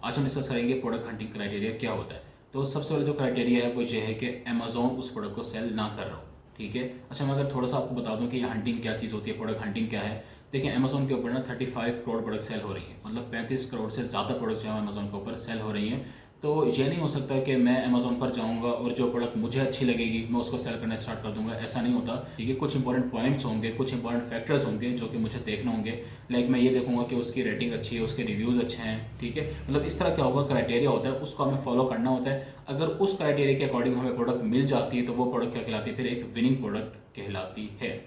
आज हम डिस्कस करेंगे प्रोडक्ट हंटिंग क्राइटेरिया क्या होता है। तो सबसे पहले जो क्राइटेरिया है वो ये है कि अमेजोन उस प्रोडक्ट को सेल ना कर रहा हो। ठीक है, अच्छा मैं अगर थोड़ा सा आपको बता दूं कि ये हंटिंग क्या चीज़ होती है, प्रोडक्ट हंटिंग क्या है। देखिए अमेजोन के ऊपर ना 35 करोड़ प्रोडक्ट सेल हो रही है, मतलब 35 करोड़ से ज़्यादा प्रोडक्ट जो है अमेजोन के ऊपर सेल हो रही हैं। तो ये नहीं हो सकता कि मैं अमेजोन पर जाऊंगा और जो प्रोडक्ट मुझे अच्छी लगेगी मैं उसको सेल करना स्टार्ट कर दूंगा, ऐसा नहीं होता। ठीक है, कुछ इंपॉर्टेंट पॉइंट्स होंगे, कुछ इंपॉर्टेंट फैक्टर्स होंगे जो कि मुझे देखना होंगे। लाइक मैं ये देखूंगा कि उसकी रेटिंग अच्छी है, उसके रिव्यूज़ अच्छे हैं। ठीक है, मतलब इस तरह क्या होगा, क्राइटेरिया होता है, उसको हमें फॉलो करना होता है। अगर उस क्राइटेरिया के अकॉर्डिंग हमें प्रोडक्ट मिल जाती है तो वो प्रोडक्ट क्या कहलाती है, फिर एक विनिंग प्रोडक्ट कहलाती है।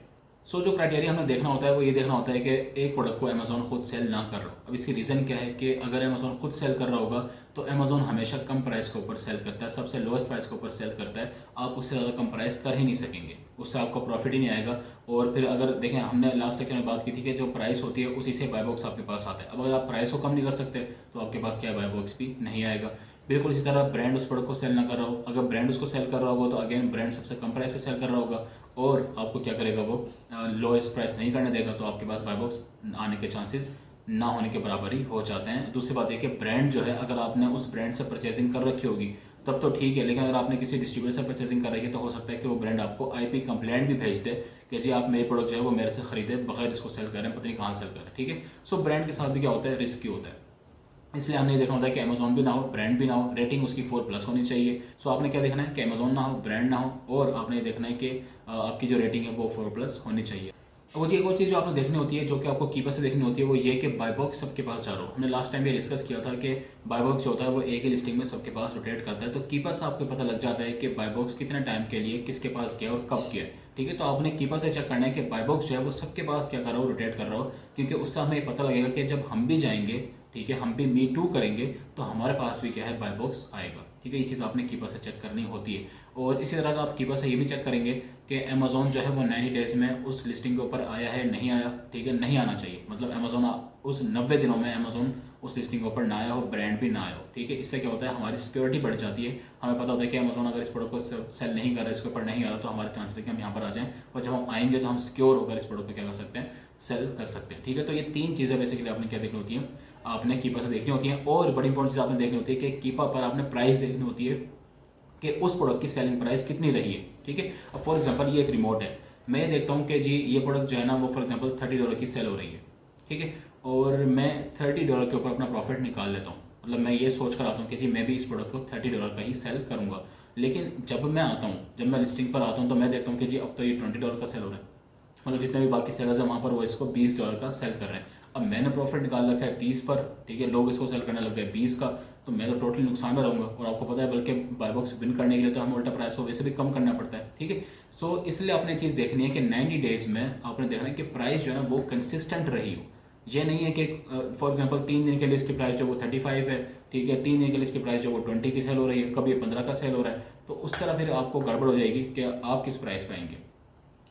सो जो क्राइटेरिया हमें देखना होता है वो ये देखना होता है कि एक प्रोडक्ट को अमेजोन खुद सेल ना कर रहा हो। अब इसकी रीज़न क्या है कि अगर अमेजोन खुद सेल कर रहा होगा तो अमेजोन हमेशा कम प्राइस के ऊपर सेल करता है, सबसे लोएस्ट प्राइस के ऊपर सेल करता है। आप उससे ज़्यादा कम प्राइस कर ही नहीं सकेंगे, उससे आपको प्रॉफिट ही नहीं आएगा। और फिर अगर देखें, हमने लास्ट लेक्चर में बात की थी कि जो प्राइस होती है उसी से बाय बॉक्स आपके पास आता है। अब अगर आप प्राइस को कम नहीं कर सकते तो आपके पास क्या बाय बॉक्स भी नहीं आएगा। बिल्कुल इसी तरह ब्रांड उस प्रोडक्ट को सेल ना कर रहा हो, अगर ब्रांड उसको सेल कर रहा होगा तो अगेन ब्रांड सबसे कम प्राइस पे सेल कर रहा होगा और आपको क्या करेगा, वो लोएस्ट प्राइस नहीं करने देगा, तो आपके पास बाय बॉक्स आने के चांसेस ना होने के बराबर ही हो जाते हैं। दूसरी बात यह कि ब्रांड जो है, अगर आपने उस ब्रांड से परचेजिंग कर रखी होगी तब तो ठीक है, लेकिन अगर आपने किसी डिस्ट्रीब्यूटर से परचेजिंग कर रखी है तो हो सकता है कि वो ब्रांड आपको आईपी कंप्लेंट भी भेज दे कि जी आप मेरे प्रोडक्ट जो है वो मेरे से खरीदे बगैर इसको सेल कर रहे हैं, पता नहीं कहाँ सेल कर रहे हैं। ठीक है, सो ब्रांड के साथ भी क्या होता है, रिस्की होता है। इसलिए हमने ये देखना होता है कि अमेजोन भी ना हो, ब्रांड भी ना हो, रेटिंग उसकी 4+ होनी चाहिए। सो आपने क्या देखना है कि अमेजोन ना हो, ब्रांड ना हो, और आपने ये देखना है कि आपकी जो रेटिंग है वो 4+ होनी चाहिए। वो जी एक और चीज़ जो आपने देखनी होती है, जो कि आपको कीपर से देखनी होती है, वो ये कि बाय बॉक्स सबके पास जा रहा हो। हमने लास्ट टाइम ये डिस्कस किया था कि बाय बॉक्स जो होता है वो एक ही लिस्टिंग में सबके पास रोटेट करता है, तो कीपर से आपको पता लग जाता है कि बाय बॉक्स कितने टाइम के लिए किसके पास गया और कब गया है। ठीक है, तो आपने कीपर से चेक करना है कि बाय बॉक्स जो है वो सबके पास क्या कर रहा हो, रोटेट कर रहा हो, क्योंकि उससे हमें ये पता लगेगा कि जब हम भी जाएंगे, ठीक है, हम भी मी टू करेंगे तो हमारे पास भी क्या है, बाय बॉक्स आएगा। ठीक है, ये चीज़ आपने कीपर से चेक करनी होती है। और इसी तरह का आप कीपर से ये भी चेक करेंगे कि अमेजोन जो है वो 90 डेज़ में उस लिस्टिंग के ऊपर आया है नहीं आया। ठीक है, नहीं आना चाहिए, मतलब अमेजोन उस 90 दिनों में अमेजोन उस लिस्टिंग के ऊपर ना आया हो, ब्रांड भी ना आया हो। ठीक है, इससे क्या होता है, हमारी सिक्योरिटी बढ़ जाती है। हमें पता होता है कि अमेजोन अगर इस प्रोडक्ट को सेल नहीं कर रहा है, इसके ऊपर नहीं आ रहा, तो हमारे चांसेस है कि हम यहाँ पर आ जाएं, और जब हम आएंगे तो हम सिक्योर होकर इस प्रोडक्ट को क्या कर सकते हैं, सेल कर सकते हैं। ठीक है, तो ये 3 चीज़ें बेसिकली आपने क्या देखनी होती हैं, आपने कीपर से देखनी होती है। और बड़ी इंपॉर्टेंट चीज़ आपने देखनी होती है कि कीपर पर आपने प्राइस देखनी होती है कि उस प्रोडक्ट की सेलिंग प्राइस कितनी रही है। ठीक है, अब फॉर एग्जांपल ये एक रिमोट है, मैं ये देखता हूँ कि जी ये प्रोडक्ट जो है ना वो फॉर एग्जांपल $30 की सेल हो रही है। ठीक है, और मैं $30 के ऊपर अपना प्रॉफिट निकाल लेता हूँ, मतलब मैं ये सोच कर आता हूँ कि जी मैं भी इस प्रोडक्ट को $30 का ही सेल करूँगा। लेकिन जब मैं आता हूँ, जब मैं लिस्टिंग पर आता हूँ तो मैं देखता हूँ कि जी अब तो ये $20 का सेल हो रहा है, मतलब जितने भी बाकी सेलर्स हैं वहाँ पर वो इसको $20 का सेल कर रहे हैं। अब मैंने प्रॉफिट निकाल रखा है 30 पर, ठीक है, लोग इसको सेल करने लग गए 20 का, तो मैं तो टोटली नुकसान में रहूँगा। और आपको पता है, बल्कि बाय बॉक्स विन करने के लिए तो हमें उल्टा प्राइस को वैसे भी कम करना पड़ता है। ठीक है, सो इसलिए आपने चीज़ देखनी है कि 90 डेज़ में आपने देखना है कि प्राइस जो है ना वो कंसिस्टेंट रही हो। ये नहीं है कि फॉर एग्जांपल 3 दिन के लिए इसकी प्राइस जो वो 35 है, ठीक है, 3 दिन के लिए इसकी प्राइस जो वो 20 की सेल हो रही है, कभी 15 का सेल हो रहा है, तो उस तरह फिर आपको गड़बड़ हो जाएगी कि आप किस प्राइस पे आएंगे।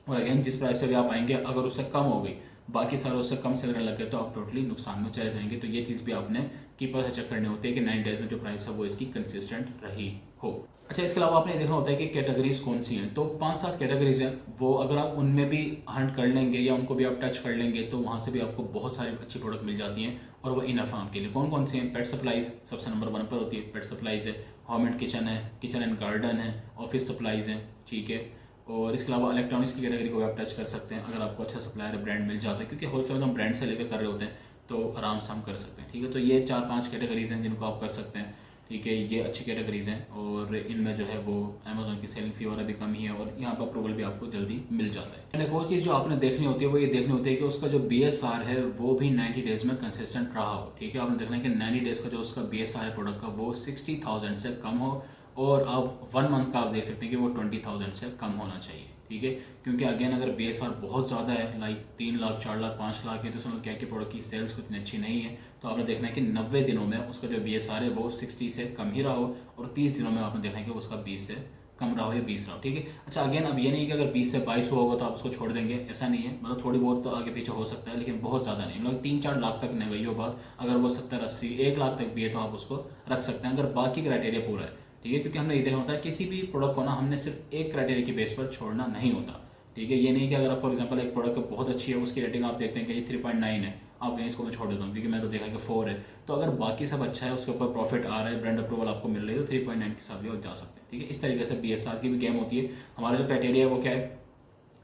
और अगेन जिस प्राइस पे भी आप आएंगे, अगर उससे कम हो गई, बाकी सारे उससे कम सेल करने लग गए, तो आप टोटली नुकसान में चले जाएंगे। तो ये चीज़ भी आपने कीपर से चेक करनी होती है कि 9 डेज में जो प्राइस है वो इसकी कंसिस्टेंट रही हो। अच्छा, इसके अलावा आपने देखना होता है कि कैटेगरीज कौन सी हैं। तो 5-7 कैटेगरीज हैं, वो अगर आप उनमें भी हंट कर लेंगे या उनको भी आप टच कर लेंगे तो वहाँ से भी आपको बहुत सारी अच्छी प्रोडक्ट मिल जाती हैं, और वो इनफ है आपके लिए। कौन कौन सी हैं? पेट सप्लाईज सबसे नंबर 1 पर होती है, पेट सप्लाईज है। होम एंड किचन है, किचन एंड गार्डन है, ऑफिस सप्लाईज हैं। ठीक है, और इसके अलावा इलेक्ट्रॉनिक्स की कैटेगरी को आप टच कर सकते हैं, अगर आपको अच्छा सप्लायर ब्रांड मिल जाता है, क्योंकि होलसेल में हम ब्रांड से लेकर कर रहे होते हैं तो आराम से हम कर सकते हैं। ठीक है, तो ये 4-5 कैटेगरीज हैं जिनको आप कर सकते हैं। ठीक है, ये अच्छी कैटेगरीज हैं, और इनमें जो है वो अमेजोन की सेलिंग फी वगैरह भी कम ही है, और यहाँ पर अप्रूवल भी आपको जल्दी मिल जाता है। एंड एक और चीज़ जो आपने देखनी होती है वो ये देखनी होती है कि उसका जो BSR है वो भी 90 डेज़ में कंसिस्टेंट रहा हो। ठीक है, आपने देखना है कि 90 डेज़ का जो उसका BSR है प्रोडक्ट का वो 60,000 से कम हो, और आप 1 मंथ का आप देख सकते हैं कि वो 20,000 से कम होना चाहिए। ठीक है, क्योंकि अगेन अगर BSR बहुत ज़्यादा है, लाइक 3 लाख 4 लाख 5 लाख है, तो समझ क्या कि प्रोडक्ट की सेल्स को इतनी अच्छी नहीं है, तो आपने देखना है कि 90 दिनों में उसका जो BSR है वो 60 से कम ही रहा हो, और 30 दिनों में आपने देखना है कि उसका 20 से कम रहा हो या 20 रहा हो। ठीक है, अच्छा अगेन अब ये नहीं कि अगर 20 से 22 होगा तो आप उसको छोड़ देंगे, ऐसा नहीं है, मतलब थोड़ी बहुत तो आगे पीछे हो सकता है, लेकिन बहुत ज़्यादा नहीं, मतलब 3-4 लाख तक नहीं गई हो बात। अगर वो 70-80 1 लाख तक भी है तो आप उसको रख सकते हैं, अगर बाकी क्राइटेरिया पूरा है। ठीक है, क्योंकि हमने ये देखना होता है किसी भी प्रोडक्ट को ना हमने सिर्फ एक क्राइटेरिया की बेस पर छोड़ना नहीं होता। ठीक है, ये नहीं कि अगर फॉर एग्जांपल एक प्रोडक्ट बहुत अच्छी है, उसकी रेटिंग आप देखते हैं कि ये 3.9 है, आप कहें इसको मैं छोड़ देता हूँ क्योंकि मैं तो देखा कि 4 है। तो अगर बाकी सब अच्छा है, उसके ऊपर प्रॉफिट आ रहा है, ब्रांड अप्रूवल आपको मिल रही है, तो 3.9 के साथ भी आप जा सकते हैं। ठीक है, इस तरीके से BSR की भी गेम होती है। हमारा जो क्राइटेरिया है वो क्या है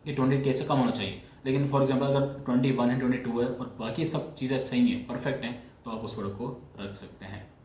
कि 20K से कम होना चाहिए। लेकिन फॉर एग्जांपल अगर 21 है, 22 है और बाकी सब चीज़ें सही हैं, परफेक्ट हैं, तो आप उस प्रोडक्ट को रख सकते हैं।